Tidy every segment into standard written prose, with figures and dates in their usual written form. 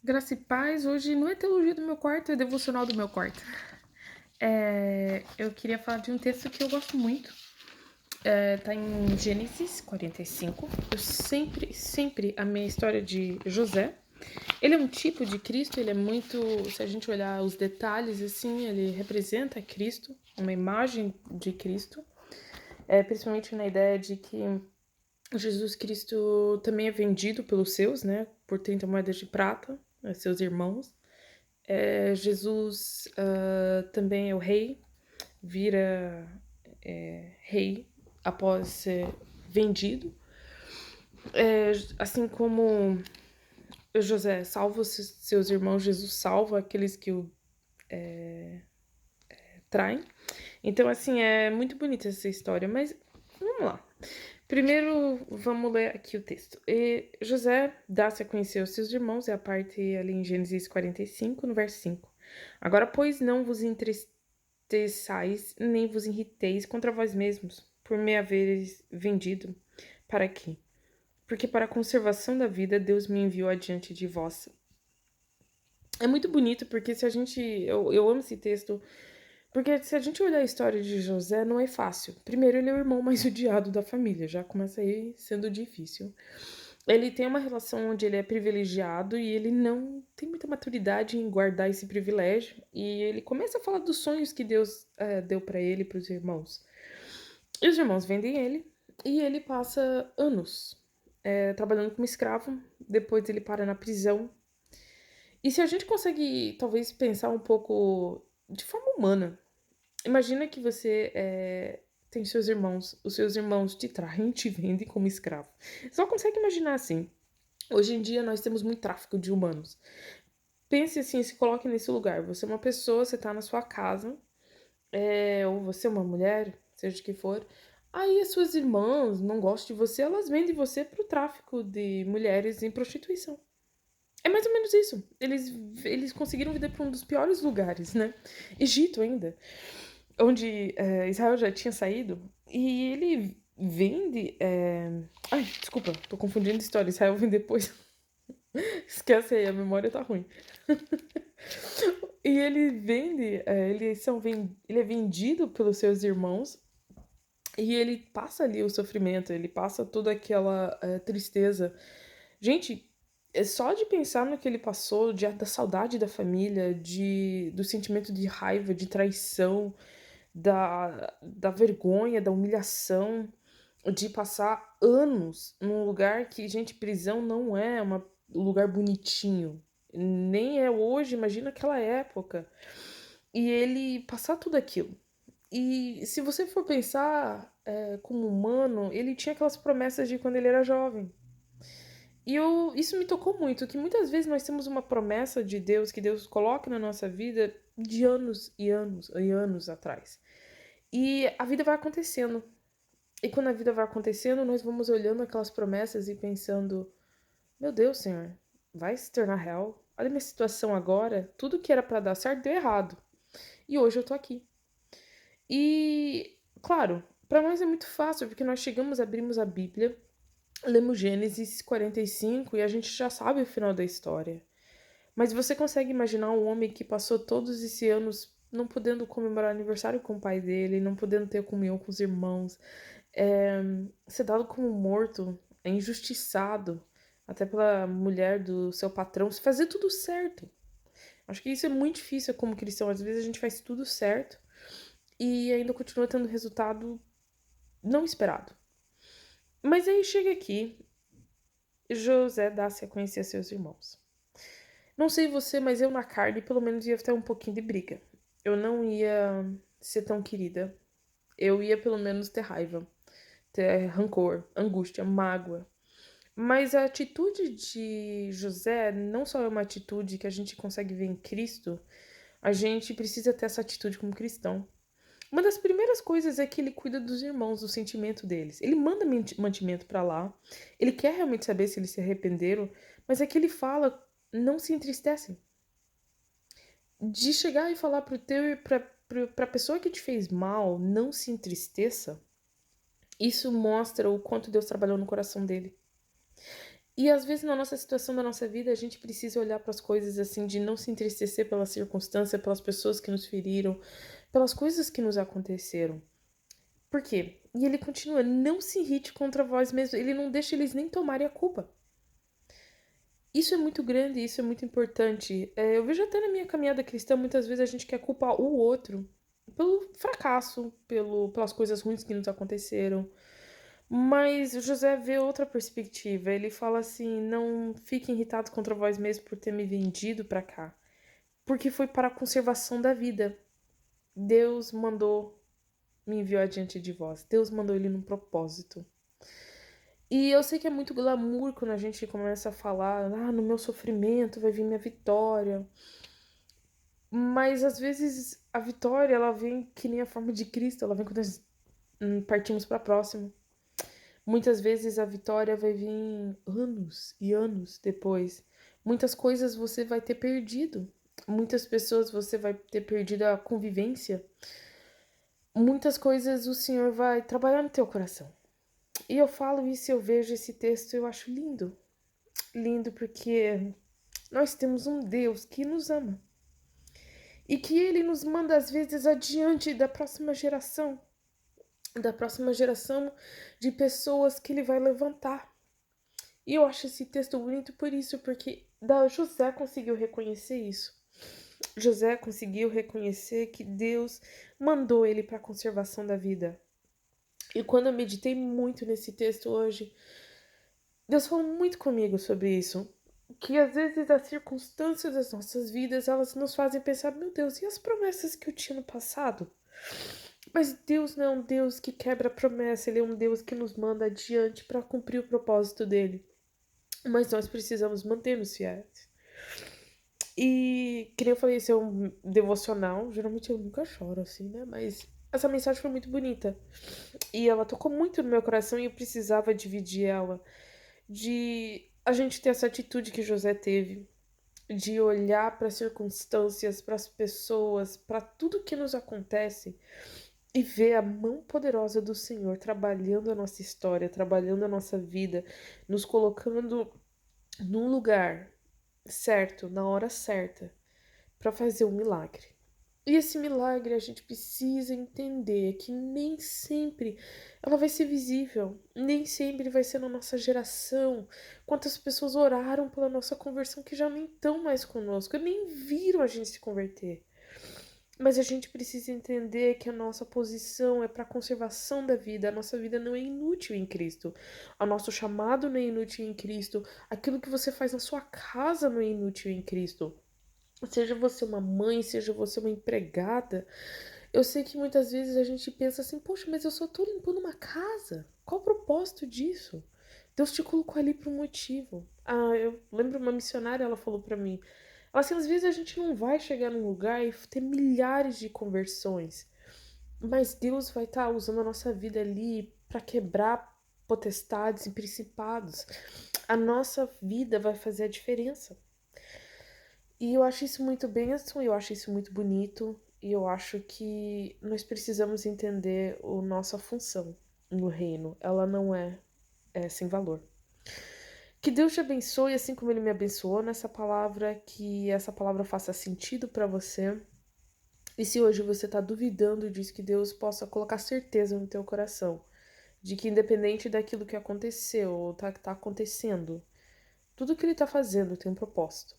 Graça e paz, hoje não é teologia do meu quarto, é devocional do meu quarto. Eu queria falar de um texto que eu gosto muito. Tá em Gênesis 45. Eu sempre amei a história de José. Ele é um tipo de Cristo, ele é muito. Se a gente olhar os detalhes, assim, ele representa Cristo, uma imagem de Cristo. Principalmente na ideia de que Jesus Cristo também é vendido pelos seus, né? Por 30 moedas de prata, seus irmãos. Jesus também é o rei, vira rei após ser vendido. Assim como José salva seus irmãos, Jesus salva aqueles que o traem. Então, assim, é muito bonita essa história, mas vamos lá. Primeiro, vamos ler aqui o texto. José dá-se a conhecer aos seus irmãos, é a parte ali em Gênesis 45, no verso 5. Agora, pois, não vos entristeçais, nem vos irriteis contra vós mesmos, por me haveres vendido. Para quê? Porque para a conservação da vida, Deus me enviou adiante de vós. É muito bonito, porque se a gente... Eu amo esse texto, porque se a gente olhar a história de José, não é fácil. Primeiro, ele é o irmão mais odiado da família, já começa aí sendo difícil. Ele tem uma relação onde ele é privilegiado e ele não tem muita maturidade em guardar esse privilégio. E ele começa a falar dos sonhos que Deus deu para ele e para os irmãos. E os irmãos vendem ele e ele passa anos trabalhando como escravo. Depois ele para na prisão. E se a gente consegue, talvez, pensar um pouco de forma humana, imagina que você tem seus irmãos, os seus irmãos te traem, te vendem como escravo. Só consegue imaginar assim. Hoje em dia nós temos muito tráfico de humanos. Pense assim, se coloque nesse lugar. Você é uma pessoa, você tá na sua casa, ou você é uma mulher, seja o que for. Aí as suas irmãs não gostam de você, elas vendem você pro tráfico de mulheres em prostituição. É mais ou menos isso. Eles conseguiram vender para um dos piores lugares, né? Egito ainda, onde Israel já tinha saído. E ele vende. Ai, desculpa, tô confundindo história. Israel vem depois. Esquece aí, a memória tá ruim. E ele vende, ele é vendido pelos seus irmãos e ele passa ali o sofrimento, ele passa toda aquela tristeza. Gente, é só de pensar no que ele passou, da saudade da família, do sentimento de raiva, de traição, da vergonha, da humilhação, de passar anos num lugar que, gente, prisão não é um lugar bonitinho. Nem é hoje, imagina aquela época. E ele passar tudo aquilo. E se você for pensar como humano, ele tinha aquelas promessas de quando ele era jovem. Isso me tocou muito, que muitas vezes nós temos uma promessa de Deus, que Deus coloca na nossa vida de anos e anos e anos atrás. E a vida vai acontecendo. E quando a vida vai acontecendo, nós vamos olhando aquelas promessas e pensando: meu Deus, Senhor, vai se tornar real? Olha a minha situação agora, tudo que era para dar certo deu errado. E hoje eu tô aqui. E, claro, para nós é muito fácil, porque nós chegamos, abrimos a Bíblia, lemos Gênesis 45 e a gente já sabe o final da história. Mas você consegue imaginar um homem que passou todos esses anos não podendo comemorar aniversário com o pai dele, não podendo ter comunhão com os irmãos, ser dado como morto, injustiçado, até pela mulher do seu patrão, se fazer tudo certo. Acho que isso é muito difícil como cristão. Às vezes a gente faz tudo certo e ainda continua tendo resultado não esperado. Mas aí chega aqui, José dá-se a conhecer a seus irmãos. Não sei você, mas eu na carne pelo menos ia ter um pouquinho de briga. Eu não ia ser tão querida. Eu ia pelo menos ter raiva, ter rancor, angústia, mágoa. Mas a atitude de José não só é uma atitude que a gente consegue ver em Cristo, a gente precisa ter essa atitude como cristão. Uma das primeiras coisas é que ele cuida dos irmãos, do sentimento deles. Ele manda mantimento para lá. Ele quer realmente saber se eles se arrependeram, mas é que ele fala, não se entristecem. De chegar e falar pra pessoa que te fez mal, não se entristeça, isso mostra o quanto Deus trabalhou no coração dele. E às vezes na nossa situação da nossa vida, a gente precisa olhar para as coisas assim, de não se entristecer pela circunstância, pelas pessoas que nos feriram, pelas coisas que nos aconteceram. Por quê? E ele continua: não se irrite contra vós mesmos, ele não deixa eles nem tomarem a culpa. Isso é muito grande, isso é muito importante. Eu vejo até na minha caminhada cristã, muitas vezes a gente quer culpar o outro pelo fracasso, pelas coisas ruins que nos aconteceram. Mas o José vê outra perspectiva. Ele fala assim: não fiquem irritados contra vós mesmos por ter me vendido para cá, porque foi para a conservação da vida. Deus mandou, me enviou adiante de vós. Deus mandou ele num propósito. E eu sei que é muito glamour quando a gente começa a falar: ah, no meu sofrimento vai vir minha vitória. Mas às vezes a vitória, ela vem que nem a forma de Cristo, ela vem quando nós partimos para a próxima. Muitas vezes a vitória vai vir anos e anos depois. Muitas coisas você vai ter perdido. Muitas pessoas você vai ter perdido a convivência. Muitas coisas o Senhor vai trabalhar no teu coração. E eu falo isso, eu vejo esse texto, eu acho lindo. Lindo porque nós temos um Deus que nos ama. E que ele nos manda às vezes adiante da próxima geração de pessoas que ele vai levantar. E eu acho esse texto bonito por isso, porque José conseguiu reconhecer isso. José conseguiu reconhecer que Deus mandou ele para a conservação da vida. E quando eu meditei muito nesse texto hoje, Deus falou muito comigo sobre isso. Que às vezes as circunstâncias das nossas vidas, elas nos fazem pensar: meu Deus, e as promessas que eu tinha no passado? Mas Deus não é um Deus que quebra a promessa, Ele é um Deus que nos manda adiante para cumprir o propósito dele. Mas nós precisamos manter-nos fiéis. E, que nem eu falei, esse é um devocional. Geralmente eu nunca choro assim, né? Mas essa mensagem foi muito bonita. E ela tocou muito no meu coração e eu precisava dividir ela. De a gente ter essa atitude que José teve. De olhar para as circunstâncias, para as pessoas, para tudo que nos acontece e ver a mão poderosa do Senhor trabalhando a nossa história, trabalhando a nossa vida, nos colocando num lugar certo, na hora certa, para fazer um milagre. E esse milagre a gente precisa entender que nem sempre ela vai ser visível, nem sempre vai ser na nossa geração. Quantas pessoas oraram pela nossa conversão que já nem estão mais conosco, nem viram a gente se converter. Mas a gente precisa entender que a nossa posição é para a conservação da vida. A nossa vida não é inútil em Cristo. O nosso chamado não é inútil em Cristo. Aquilo que você faz na sua casa não é inútil em Cristo. Seja você uma mãe, seja você uma empregada. Eu sei que muitas vezes a gente pensa assim: poxa, mas eu só tô limpando uma casa. Qual o propósito disso? Deus te colocou ali por um motivo. Eu lembro uma missionária, ela falou para mim. Ela assim, às vezes a gente não vai chegar num lugar e ter milhares de conversões. Mas Deus vai estar usando a nossa vida ali para quebrar potestades e principados. A nossa vida vai fazer a diferença. E eu acho isso muito bênção, eu acho isso muito bonito, e eu acho que nós precisamos entender a nossa função no reino. Ela não é sem valor. Que Deus te abençoe, assim como Ele me abençoou nessa palavra, que essa palavra faça sentido para você. E se hoje você está duvidando disso, que Deus possa colocar certeza no teu coração, de que independente daquilo que aconteceu ou que tá acontecendo, tudo que Ele está fazendo tem um propósito.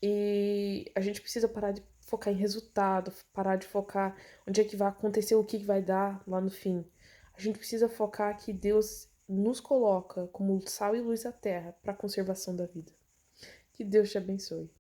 E a gente precisa parar de focar em resultado, parar de focar onde é que vai acontecer, o que vai dar lá no fim. A gente precisa focar que Deus nos coloca como sal e luz à terra para a conservação da vida. Que Deus te abençoe.